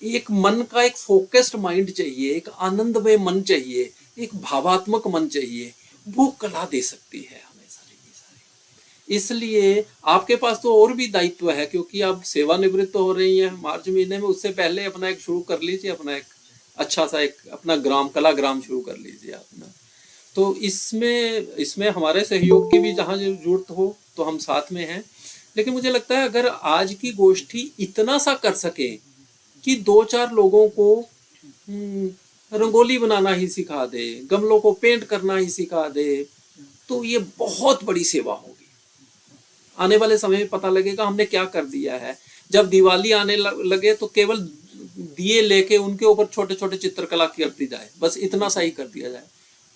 एक मन का एक फोकस्ड माइंड चाहिए, एक आनंदमय मन चाहिए, एक भावात्मक मन चाहिए। वो कला दे सकती है हमें सारी की सारी। इसलिए आपके पास तो और भी दायित्व है, क्योंकि आप सेवानिवृत्त हो रही हैं मार्च महीने में, उससे पहले अपना एक शुरू कर लीजिए, अपना एक अच्छा सा एक अपना ग्राम, कला ग्राम शुरू कर लीजिए अपना। तो इसमें हमारे सहयोग की भी जहाँ जरूरत हो तो हम साथ में हैं। लेकिन मुझे लगता है अगर आज की गोष्ठी इतना सा कर सके कि 2-4 लोगों को रंगोली बनाना ही सिखा दे, गमलों को पेंट करना ही सिखा दे, तो ये बहुत बड़ी सेवा होगी। आने वाले समय में पता लगेगा हमने क्या कर दिया है। जब दिवाली आने लगे तो केवल दिए लेके उनके ऊपर छोटे छोटे चित्रकला कर दी जाए, बस इतना सा ही कर दिया जाए,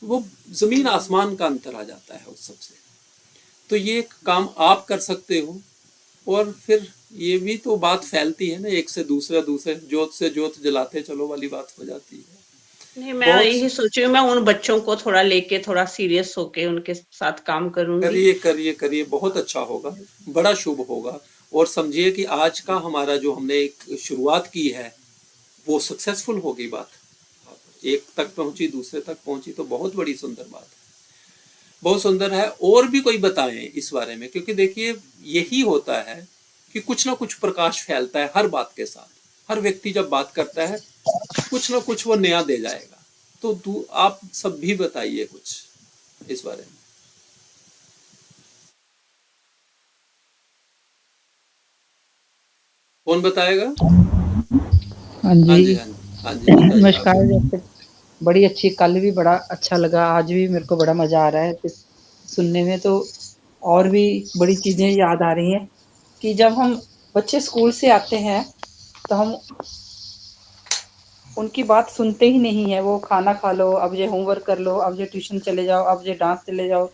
वो जमीन आसमान का अंतर आ जाता है उस सबसे। तो ये काम आप कर सकते हो, और फिर ये भी तो बात फैलती है ना, एक से दूसरे दूसरे, जोत से जोत जलाते चलो वाली बात हो जाती है। नहीं, मैं यही सोच रही हूँ, मैं उन बच्चों को थोड़ा लेके थोड़ा सीरियस होके उनके साथ काम करूंगी। करिए करिए करिए, बहुत अच्छा होगा, बड़ा शुभ होगा। और समझिए कि आज का हमारा जो हमने एक शुरुआत की है वो सक्सेसफुल होगी बात, एक तक पहुंची, दूसरे तक पहुंची, तो बहुत बड़ी सुंदर बात है, बहुत सुंदर है। और भी कोई बताएं इस बारे में, क्योंकि देखिए यही होता है कि कुछ ना कुछ प्रकाश फैलता है हर बात के साथ। हर व्यक्ति जब बात करता है कुछ ना कुछ वो नया दे जाएगा। तो आप सब भी बताइए कुछ इस बारे में। कौन बताएगा? हाँ हाँ जी, जी, हाँ जी, हाँ जी, बताइए आप। नमस्कार। जैसे बड़ी अच्छी, कल भी बड़ा अच्छा लगा, आज भी मेरे को बड़ा मज़ा आ रहा है सुनने में। तो और भी बड़ी चीज़ें याद आ रही हैं कि जब हम बच्चे स्कूल से आते हैं तो हम उनकी बात सुनते ही नहीं है। वो खाना खा लो, अब ये होमवर्क कर लो, अब ये ट्यूशन चले जाओ, अब ये डांस चले जाओ।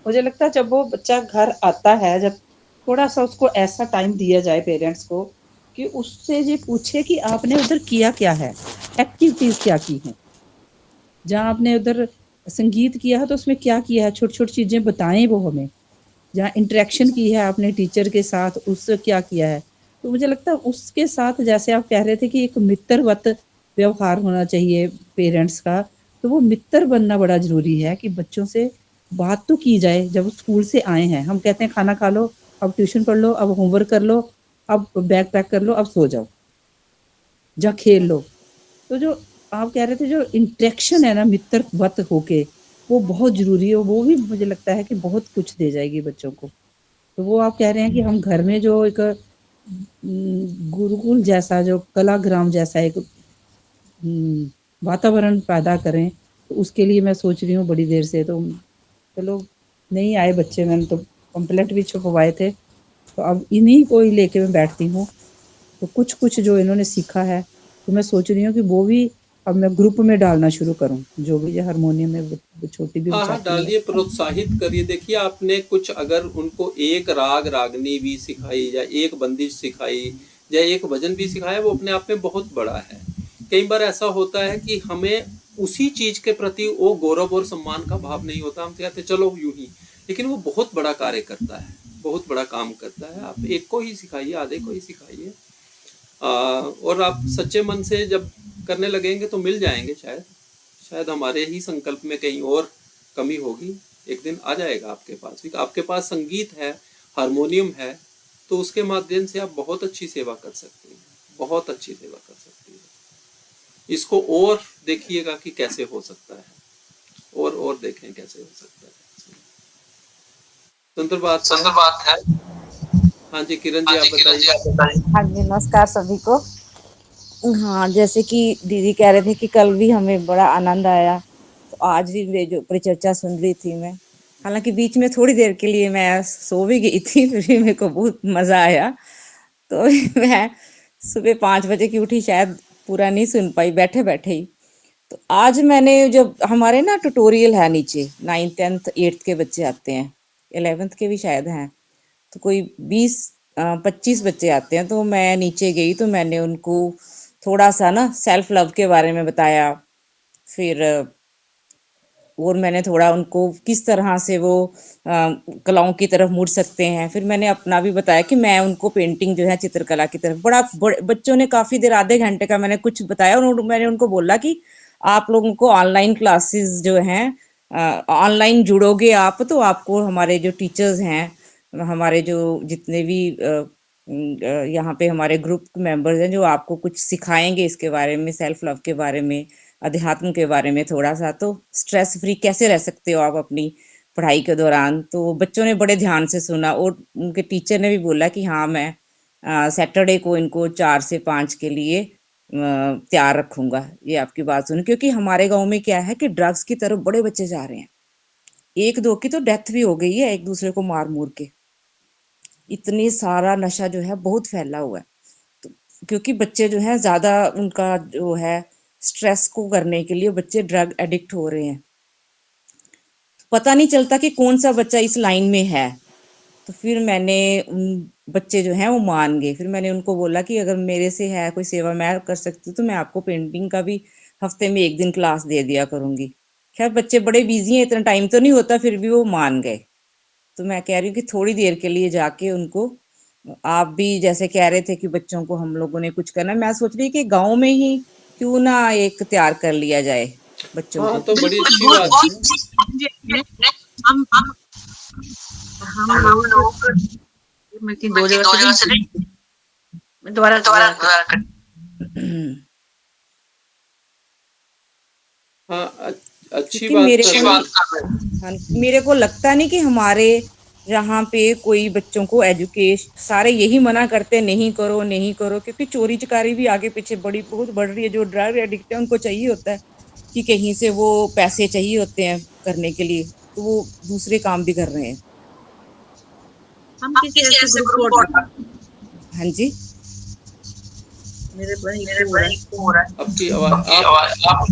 मुझे लगता है जब वो बच्चा घर आता है, जब थोड़ा सा उसको ऐसा टाइम दिया जाए पेरेंट्स को कि उससे ये पूछे कि आपने उधर किया क्या है, एक्टिविटीज क्या की हैं, जहाँ आपने उधर संगीत किया है तो उसमें क्या किया है, छोटी छोटी चीजें बताएं वो हमें। जहाँ इंटरेक्शन की है आपने टीचर के साथ, उससे क्या किया है। तो मुझे लगता है उसके साथ, जैसे आप कह रहे थे कि एक मित्रवत व्यवहार होना चाहिए पेरेंट्स का, तो वो मित्र बनना बड़ा जरूरी है कि बच्चों से बात तो की जाए। जब स्कूल से आए हैं, हम कहते हैं खाना खा लो, अब ट्यूशन पढ़ लो, अब होमवर्क कर लो, अब बैग पैक कर लो, अब सो जाओ, जा खेल लो। तो जो आप कह रहे थे जो इंटरेक्शन है ना मित्रवत होके, वो बहुत जरूरी है। वो भी मुझे लगता है कि बहुत कुछ दे जाएगी बच्चों को। तो वो आप कह रहे हैं कि हम घर में जो एक गुरुकुल जैसा, जो कलाग्राम जैसा एक वातावरण पैदा करें, तो उसके लिए मैं सोच रही हूँ बड़ी देर से। तो चलो, नहीं आए बच्चे, मैंने तो पम्पलेट भी छपवाए थे, तो अब इन्हीं को ही लेके मैं बैठती हूँ। तो कुछ कुछ जो इन्होंने सीखा है, तो मैं सोच रही हूँ कि वो भी अब मैं ग्रुप में डालना शुरू करूँ। जो भी हारमोनियम में वो छोटी भी हाँ हाँ, बचाती है। डालिए, प्रोत्साहित करिए। देखिए आपने कुछ अगर उनको एक राग रागनी भी सिखाई, या एक बंदिश सिखाई, या एक भजन भी सिखाया, वो अपने आप में बहुत बड़ा है। कई बार ऐसा होता है कि हमें उसी चीज के प्रति वो गौरव और सम्मान का भाव नहीं होता, हम कहते चलो यूं ही, लेकिन वो बहुत बड़ा कार्य करता है, बहुत बड़ा काम करता है। आप एक को ही सिखाइए, आधे को ही सिखाइए, और आप सच्चे मन से जब करने लगेंगे तो मिल जाएंगे। शायद शायद हमारे ही संकल्प में कहीं और कमी होगी, एक दिन आ जाएगा आपके पास भी। आपके पास संगीत है, हारमोनियम है, तो उसके माध्यम से आप बहुत अच्छी सेवा कर सकते हैं, बहुत अच्छी सेवा कर सकते हैं। इसको और देखिएगा कि कैसे हो सकता है, और देखें कैसे हो सकता है। सुंदर बात है। हाँ जी, किरण जी, आप बताइए। हाँ जी, नमस्कार सभी को। हाँ, जैसे कि दीदी कह रहे थे कि कल भी हमें बड़ा आनंद आया, तो आज भी वे जो परिचर्चा सुन रही थी मैं। हालांकि बीच में थोड़ी देर के लिए मैं सो भी गई थी, फिर भी मेरे को बहुत मजा आया। तो मैं सुबह 5 बजे की उठी, शायद पूरा नहीं सुन पाई बैठे बैठे ही। तो आज मैंने, जब हमारे ना ट्यूटोरियल है नीचे, 9th 10th 8th के बच्चे आते हैं, 11th के भी शायद हैं, तो कोई 20-25 बच्चे आते हैं। तो मैं नीचे गई तो मैंने उनको थोड़ा सा ना सेल्फ लव के बारे में बताया। फिर और मैंने थोड़ा उनको किस तरह से वो कलाओं की तरफ मुड़ सकते हैं। फिर मैंने अपना भी बताया कि मैं उनको पेंटिंग जो है, चित्रकला की तरफ बच्चों ने काफी देर, आधे घंटे का मैंने कुछ बताया, और मैंने उनको बोला कि आप लोगों को ऑनलाइन क्लासेस जो हैं ऑनलाइन जुड़ोगे आप तो आपको हमारे जो टीचर्स हैं, हमारे जो जितने भी यहाँ पे हमारे ग्रुप मेंबर्स हैं, जो आपको कुछ सिखाएंगे इसके बारे में, सेल्फ लव के बारे में, अध्यात्म के बारे में थोड़ा सा, तो स्ट्रेस फ्री कैसे रह सकते हो आप अपनी पढ़ाई के दौरान। तो बच्चों ने बड़े ध्यान से सुना और उनके टीचर ने भी बोला कि हाँ मैं सैटरडे को इनको 4 से 5 के लिए तैयार रखूंगा। ये आपकी बात सुन, क्योंकि हमारे गांव में क्या है कि ड्रग्स की तरफ बड़े बच्चे जा रहे हैं। 1-2 की तो डेथ भी हो गई है एक दूसरे को मार मूर के। इतनी सारा नशा जो है बहुत फैला हुआ है। तो क्योंकि बच्चे जो है ज्यादा उनका जो है स्ट्रेस को करने के लिए बच्चे ड्रग एडिक्ट हो रहे हैं। पता नहीं चलता कि कौन सा बच्चा इस लाइन में है। तो फिर मैंने उन बच्चे जो हैं वो मान गए। फिर मैंने उनको बोला कि अगर मेरे से है कोई सेवा मैं कर सकती हूँ तो मैं आपको पेंटिंग का भी हफ्ते में 1 दिन क्लास दे दिया करूंगी। खैर बच्चे बड़े बिजी हैं, इतना टाइम तो नहीं होता, फिर भी वो मान गए। तो मैं कह रही हूँ कि थोड़ी देर के लिए जाके उनको, आप भी जैसे कह रहे थे कि बच्चों को हम लोगों ने कुछ करना, मैं सोच रही कि गाँव में ही क्यों ना एक तैयार कर लिया जाए बच्चों हाँ, को। तो बड़ी बिल्कुल अच्छी बहुत बात है। अच्छी चीज़ है। हम लोगों को मैं कि 2 जगह से नहीं, मैं दोबारा हाँ, अच्छी क्योंकि बात मेरे कर को रहे हो। हाँ, मेरे को लगता नहीं कि हमारे यहाँ पे कोई बच्चों को एजुकेशन, सारे यही मना करते हैं नहीं करो नहीं करो, क्योंकि चोरी चकारी भी आगे पीछे बहुत बढ़ रही है। जो ड्रग एडिक्ट है उनको चाहिए होता है कि कहीं से वो पैसे चाहिए होते हैं करने के लिए, तो वो दूसरे काम भी कर रहे हैं। हम किसी ऐसे ग्रुप को हाँ जी। मेरे भाई को हो रहा है। आपकी आवाज, आप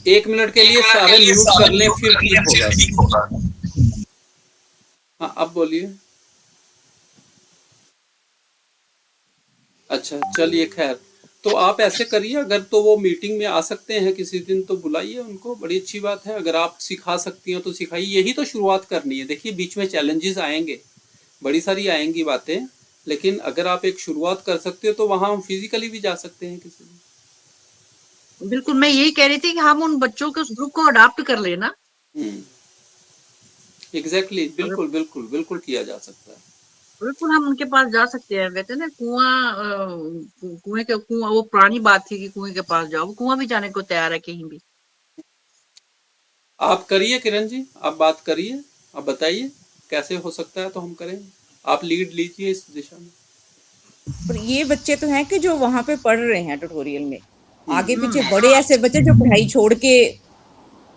1 मिनट के लिए सारे म्यूट कर लें, फिर ठीक होगा। हाँ, अब बोलिए। अच्छा, चलिए खैर। तो आप ऐसे करिए, अगर तो वो मीटिंग में आ सकते हैं किसी दिन तो बुलाइए उनको, बड़ी अच्छी बात है। अगर आप सिखा सकती हैं तो सिखाइए, यही तो शुरुआत करनी है। देखिए बीच में चैलेंजेस आएंगे, बड़ी सारी आएंगी बातें, लेकिन अगर आप एक शुरुआत कर सकते हो तो वहां हम फिजिकली भी जा सकते हैं किसी दिन। बिल्कुल, मैं यही कह रही थी कि हम उन बच्चों के उस ग्रुप को अडॉप्ट कर लेना। एग्जैक्टली, अगर बिल्कुल बिल्कुल बिल्कुल किया जा सकता है। बिल्कुल हम उनके पास जा सकते हैं। कहते हैं ना कुआं, वो पुरानी बात थी कि कुएं के पास जाओ, वो कुआं भी जाने को तैयार है कहीं भी। आप करिए किरण जी, आप बात करिए, आप बताइए कैसे हो सकता है तो हम करेंगे। आप लीड लीजिए इस दिशा में। पर ये बच्चे तो हैं कि जो वहां पे पढ़ रहे हैं ट्यूटोरियल में, आगे पीछे हम्म, बड़े ऐसे बच्चे जो पढ़ाई छोड़ के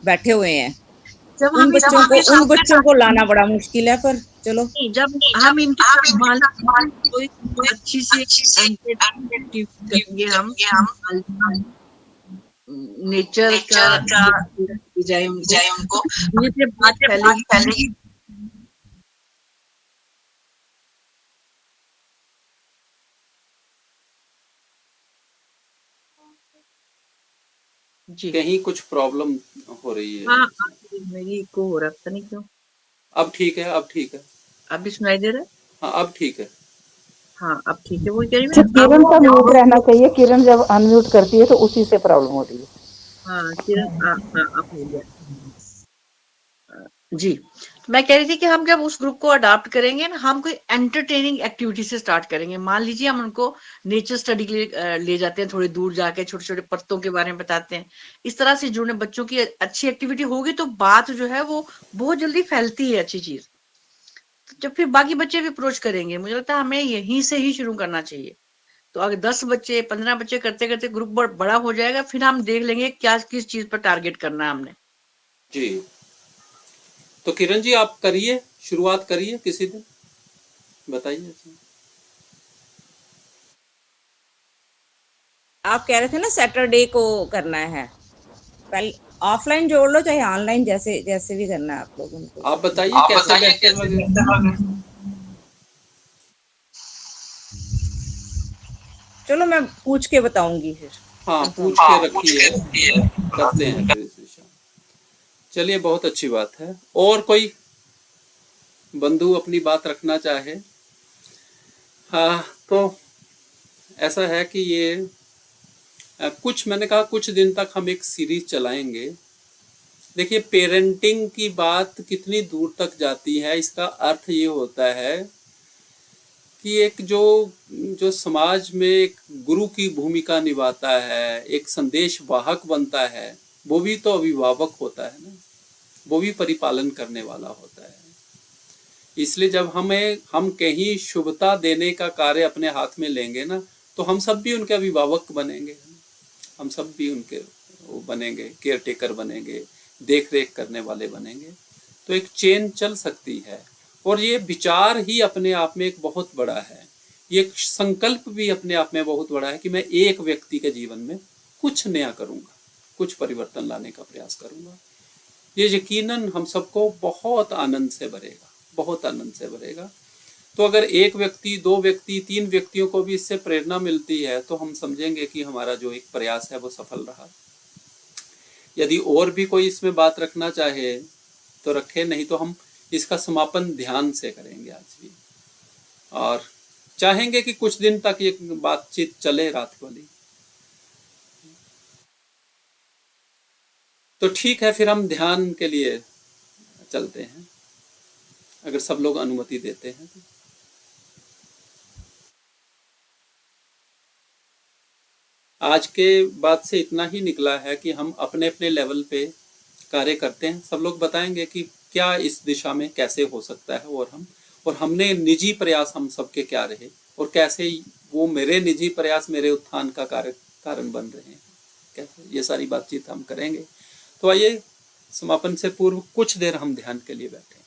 बैठे हुए हैं। जब उन हम इस बच्चों को उन बच्चों को लाना बड़ा मुश्किल है, पर चलो। जब हम इनके साथ मान लीजिए कोई अच्छी सी एक्टिविटी करेंगे हम, नेचर का जाए उनको, धीरे धीरे बात फैलेगी। जी कहीं कुछ प्रॉब्लम हो रही है। हाँ, मेरी को हो रहा है, पता नहीं क्यों। अब ठीक है, अब ठीक है। अब भी सुनाई दे रहा है? हाँ, अब ठीक है। हाँ, अब ठीक है। वही कह रही अच्छा, हूँ किरण का म्यूट रहना चाहिए। किरण जब अनम्यूट करती है तो उसी से प्रॉब्लम होती है। हाँ किरण, हाँ अब हो गया। जी, तो मैं कह रही थी कि हम जब उस ग्रुप को अडॉप्ट करेंगे ना, हम कोई एंटरटेनिंग एक्टिविटी से स्टार्ट करेंगे। मान लीजिए हम उनको नेचर स्टडी के लिए ले जाते हैं, थोड़ी दूर जाके छोटे छोटे पत्तों के बारे में बताते हैं। इस तरह से जुड़ने बच्चों की अच्छी एक्टिविटी होगी तो बात जो है वो बहुत जल्दी फैलती है, अच्छी चीज। तो जब फिर बाकी बच्चे भी अप्रोच करेंगे, मुझे लगता है हमें यहीं से ही शुरू करना चाहिए। तो अगर 10 बच्चे 15 बच्चे करते करते ग्रुप बड़ा हो जाएगा, फिर हम देख लेंगे क्या किस चीज पर टारगेट करना है हमने। जी, तो किरण जी आप करिए, शुरुआत करिए किसी दिन, बताइए। आप कह रहे थे ना सैटरडे को करना है, पहले ऑफलाइन जोड़ लो चाहे ऑनलाइन, जैसे जैसे भी करना है आप लोगों को। आप बताइए कैसे बेहतर लगे। चलो मैं पूछ के बताऊंगी फिर। हाँ, कंफर्म पूछ के रखिए, करते हैं फिर इस दिशा में। चलिए, बहुत अच्छी बात है। और कोई बंधु अपनी बात रखना चाहे? हाँ, तो ऐसा है कि ये कुछ, मैंने कहा कुछ दिन तक हम एक सीरीज चलाएंगे देखिए, पेरेंटिंग की बात कितनी दूर तक जाती है, इसका अर्थ ये होता है कि एक जो जो समाज में एक गुरु की भूमिका निभाता है, एक संदेश वाहक बनता है, वो भी तो अभिभावक होता है ना, वो भी परिपालन करने वाला होता है। इसलिए जब हम कहीं शुभता देने का कार्य अपने हाथ में लेंगे ना, तो हम सब भी उनके अभिभावक बनेंगे, हम सब भी उनके वो बनेंगे, केयर टेकर बनेंगे, देख रेख करने वाले बनेंगे, तो एक चेन चल सकती है। और ये विचार ही अपने आप में एक बहुत बड़ा है, ये एक संकल्प भी अपने आप में बहुत बड़ा है कि मैं एक व्यक्ति के जीवन में कुछ नया करूंगा, कुछ परिवर्तन लाने का प्रयास करूंगा। ये यकीनन हम सबको बहुत आनंद से भरेगा, बहुत आनंद से भरेगा। तो अगर एक व्यक्ति, दो व्यक्ति, तीन व्यक्तियों को भी इससे प्रेरणा मिलती है, तो हम समझेंगे कि हमारा जो एक प्रयास है वो सफल रहा। यदि और भी कोई इसमें बात रखना चाहे तो रखे, नहीं तो हम इसका समापन ध्यान से करेंगे आज भी, और चाहेंगे कि कुछ दिन तक ये बातचीत चले रात वाली। तो ठीक है, फिर हम ध्यान के लिए चलते हैं, अगर सब लोग अनुमति देते हैं तो। आज के बात से इतना ही निकला है कि हम अपने अपने लेवल पे कार्य करते हैं, सब लोग बताएंगे कि क्या इस दिशा में कैसे हो सकता है, और हमने निजी प्रयास हम सबके क्या रहे, और कैसे वो मेरे निजी प्रयास मेरे उत्थान का कारण बन रहे हैं, कैसे, ये सारी बातचीत हम करेंगे। तो आइए, समापन से पूर्व कुछ देर हम ध्यान के लिए बैठे।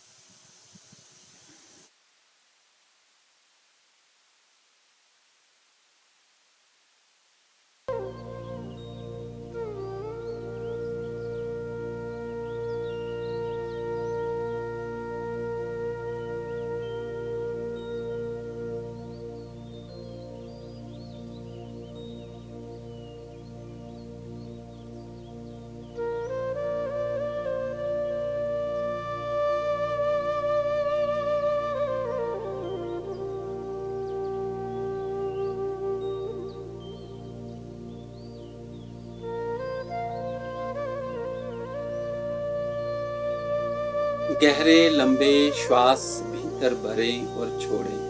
गहरे लंबे श्वास भीतर भरें और छोड़ें।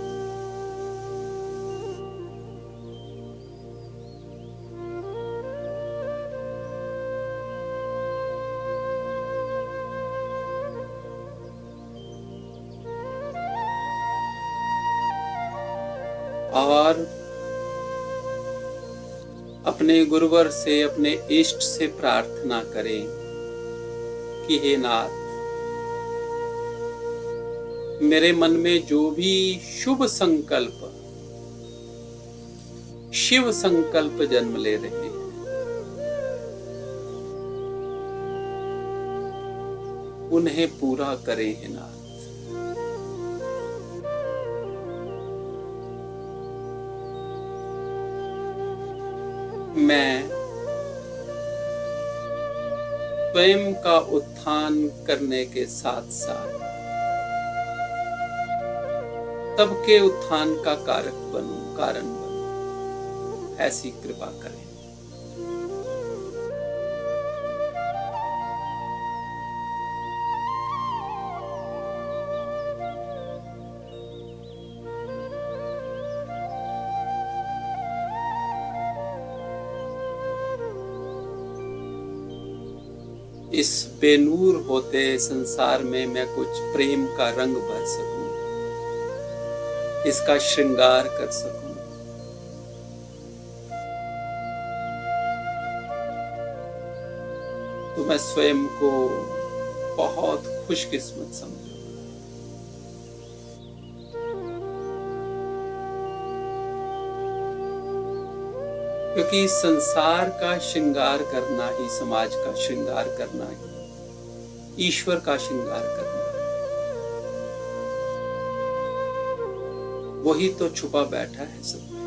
और अपने गुरुवर से, अपने इष्ट से प्रार्थना करें कि हे नाथ, मेरे मन में जो भी शुभ संकल्प, शिव संकल्प जन्म ले रहे हैं, उन्हें पूरा करें हे नाथ। मैं स्वयं का उत्थान करने के साथ साथ सबके उत्थान का कारण बनूं, ऐसी कृपा करें। इस बेनूर होते संसार में मैं कुछ प्रेम का रंग भर सकूं, इसका श्रृंगार कर सकूं। तो मैं स्वयं को बहुत खुशकिस्मत समझूं। क्योंकि संसार का श्रृंगार करना ही, समाज का श्रृंगार करना ही, ईश्वर का श्रृंगार करना है। वही तो छुपा बैठा है सब में।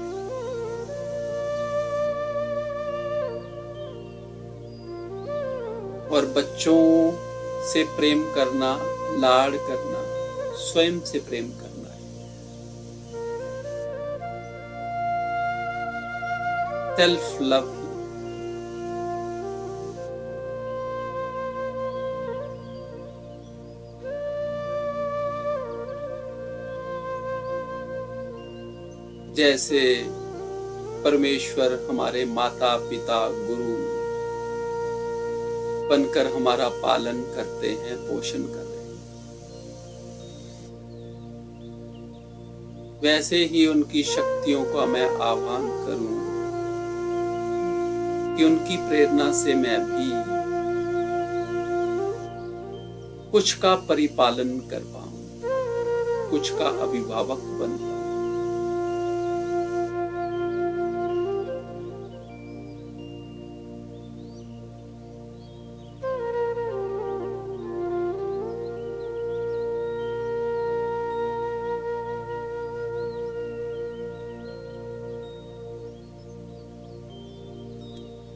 और बच्चों से प्रेम करना, लाड़ करना, स्वयं से प्रेम करना है। Self love. जैसे परमेश्वर हमारे माता पिता गुरु बनकर हमारा पालन करते हैं, पोषण कर रहे हैं, वैसे ही उनकी शक्तियों का मैं आह्वान करूं कि उनकी प्रेरणा से मैं भी कुछ का परिपालन कर पाऊं, कुछ का अभिभावक बन पाऊं।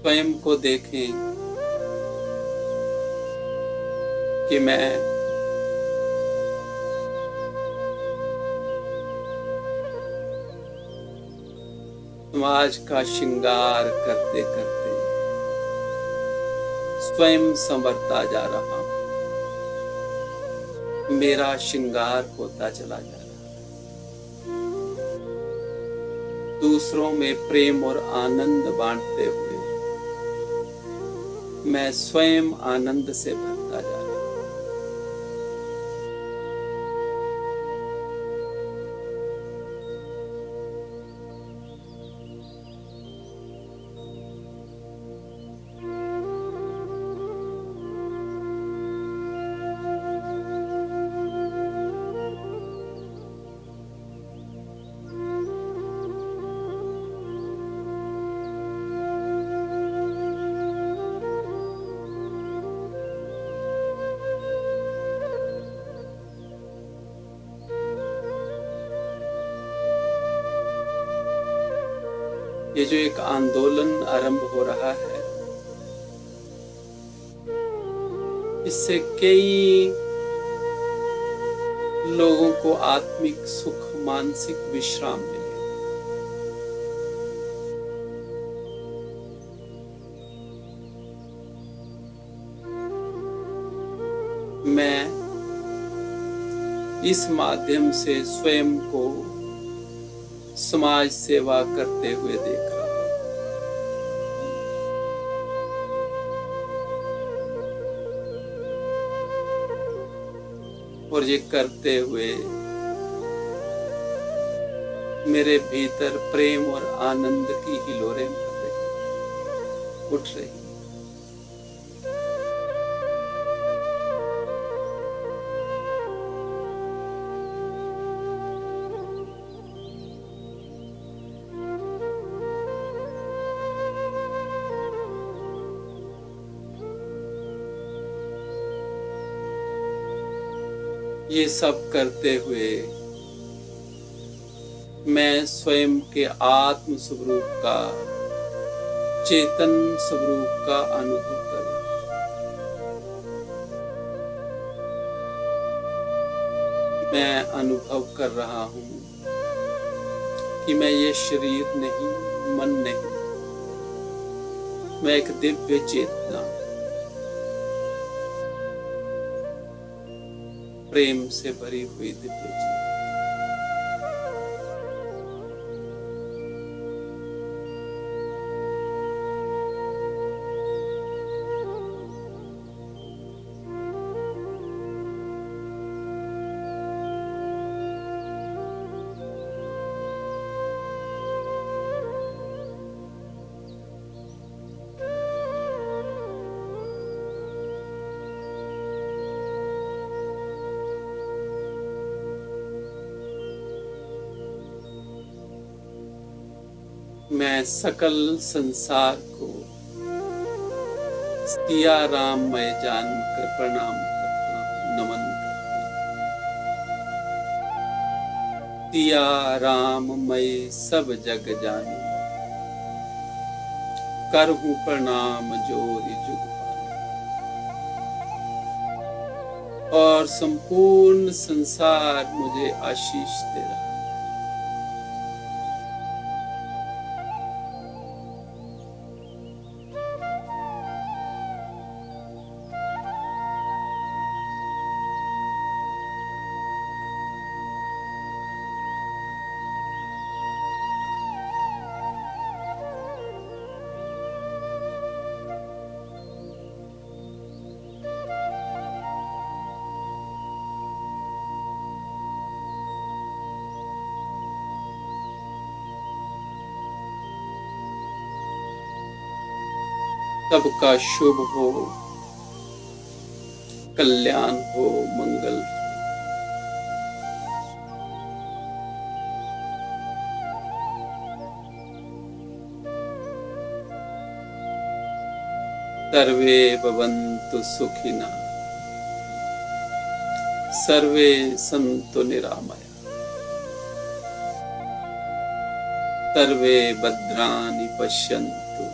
स्वयं को देखें कि मैं समाज का श्रृंगार करते करते स्वयं संवरता जा रहा हूं, मेरा श्रृंगार होता चला जा रहा है, दूसरों में प्रेम और आनंद बांटते हुए मैं स्वयं आनंद से भरता जा रहा हूं। ये जो एक आंदोलन आरंभ हो रहा है, इससे कई लोगों को आत्मिक सुख, मानसिक विश्राम मिले। मैं इस माध्यम से स्वयं को समाज सेवा करते हुए देख रहा हूं। और ये करते हुए मेरे भीतर प्रेम और आनंद की हिलोरें भर रही, उठ रही। ये सब करते हुए मैं स्वयं के आत्म स्वरूप का, चेतन स्वरूप का अनुभव करूं। मैं अनुभव कर रहा हूं कि मैं ये शरीर नहीं, मन नहीं, मैं एक दिव्य चेतना, प्रेम से भरी हुई दिव्य चेतना। मैं सकल संसार को सिया राम मैं जानकर प्रणाम करता हूं, नमन करता हूं। सिया राम मैं सब जग जानू, करहूं प्रणाम जोरि जुग पालू। और संपूर्ण संसार मुझे आशीष दे रहा है। सबका शुभ हो, कल्याण हो, मंगल हो। सर्वे भवन्तु सुखिनः, सर्वे सन्तु निरामया, सर्वे भद्राणि पश्यन्तु,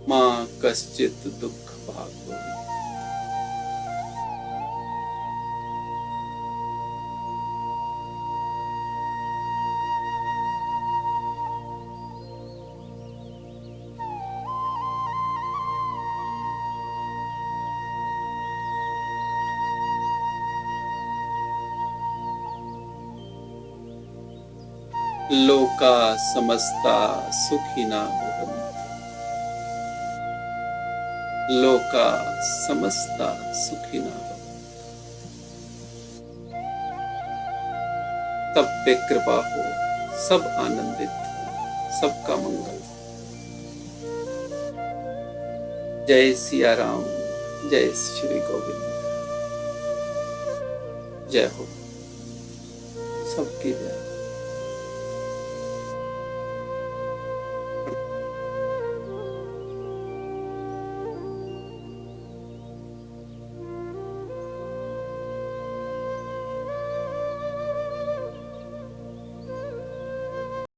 मा कश्चित् दुःख भाग् भवेत्। लोका समस्ता सुखिना भवन्तु, लोका समस्ता सुखिना भवन्तु। सब पे कृपा हो, सब आनंदित हो, सबका मंगल हो। जय सिया राम, जय श्री गोविंद, जय हो, सबकी जय।